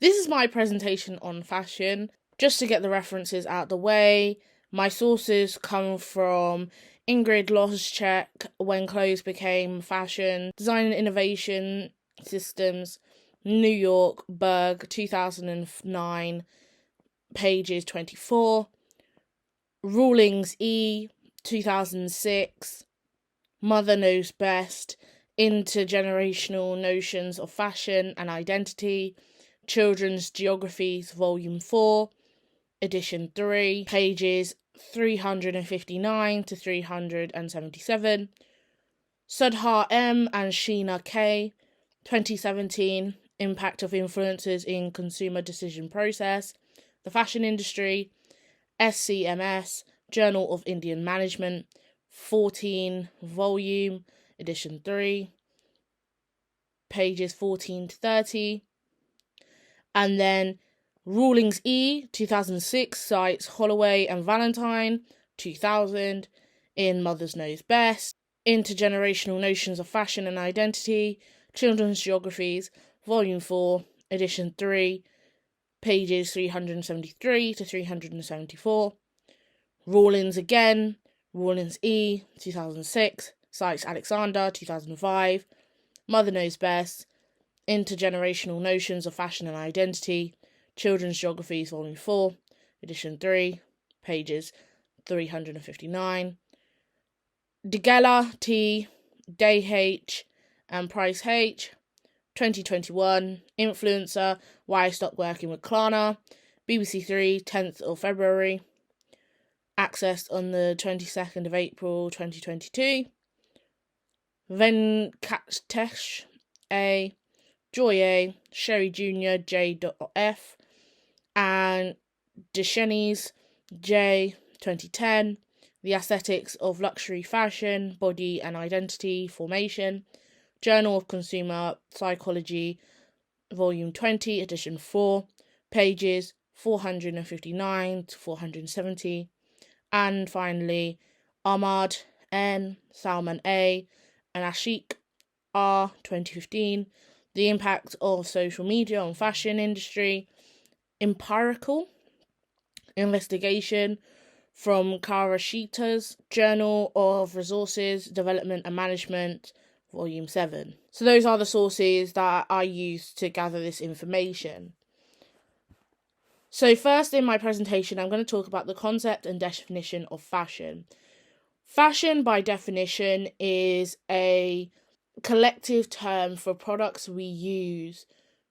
This is my presentation on fashion. Just to get the references out the way, my sources come from Ingrid Loschek, When Clothes Became Fashion, Design and Innovation Systems, New York, Berg, 2009, pages 24. Rulings E, 2006, Mother Knows Best, Intergenerational Notions of Fashion and Identity, Children's Geographies, Volume 4, Edition 3, pages 359 to 377. Sudhar M. and Sheena K., 2017, Impact of Influencers in Consumer Decision Process, The Fashion Industry, SCMS, Journal of Indian Management, 14 volume, edition 3, pages 14 to 30. And then Rulings E, 2006, cites Holloway and Valentine, 2000, in Mother's Knows Best, Intergenerational Notions of Fashion and Identity, Children's Geographies, Volume 4, Edition 3, pages 373 to 374. Rawlins again, Rawlins E, 2006, cites Alexander, 2005, Mother Knows Best, Intergenerational Notions of Fashion and Identity, Children's Geographies, Volume 4, Edition 3, pages 359. DeGella T, Day H, and Price H, 2021, Influencer, Why I Stopped Working with Klarna, BBC 3, 10th of February, accessed on the 22nd of April 2022. Venkatesh A, Joy A, Sherry Jr. J.F, and Deshenis J, 2010, The Aesthetics of Luxury Fashion, Body and Identity Formation, Journal of Consumer Psychology, Volume 20, Edition 4, pages 459 to 470. And finally, Ahmad N, Salman A, and Ashik R, 2015, The Impact of Social Media on Fashion Industry, Empirical Investigation from Karashita's Journal of Resources, Development and Management, Volume 7. So those are the sources that I used to gather this information. So first in my presentation, I'm going to talk about the concept and definition of fashion. Fashion, by definition, is a collective term for products we use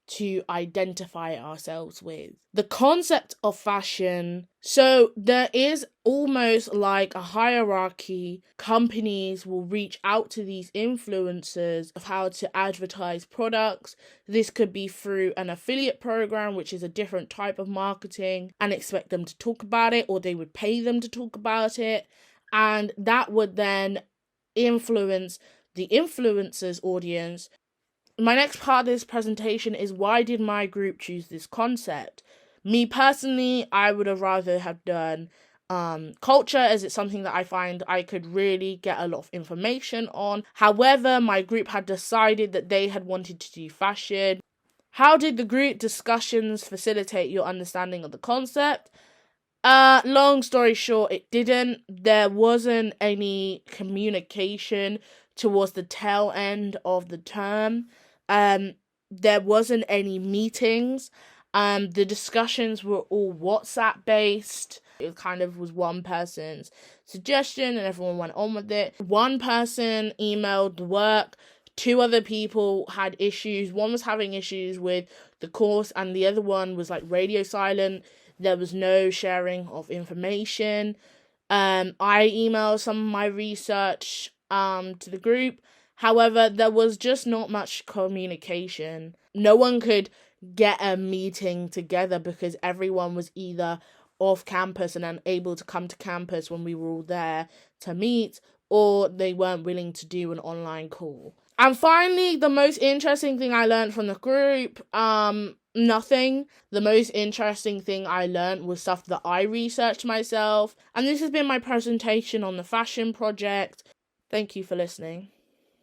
to identify ourselves with. The concept of fashion, so there is almost like a hierarchy. Companies will reach out to these influencers of how to advertise products. This could be through an affiliate program, which is a different type of marketing, and expect them to talk about it, or they would pay them to talk about it, and that would then influence the influencer's audience. My next part of this presentation is why did my group choose this concept? Me personally, I would have rather have done culture, as it's something that I find I could really get a lot of information on. However, my group had decided that they had wanted to do fashion. How did the group discussions facilitate your understanding of the concept? Long story short, it didn't. There wasn't any communication towards the tail end of the term. There wasn't any meetings. The discussions were all WhatsApp based. It kind of was one person's suggestion and everyone went on with it. One person emailed the work. 2 other people had issues. One was having issues with the course and the other one was like radio silent. There was no sharing of information. I emailed some of my research to the group. However, there was just not much communication. No one could get a meeting together because everyone was either off campus and unable to come to campus when we were all there to meet, or they weren't willing to do an online call. And finally, the most interesting thing I learned from the group, nothing. The most interesting thing I learned was stuff that I researched myself. And this has been my presentation on the fashion project. Thank you for listening.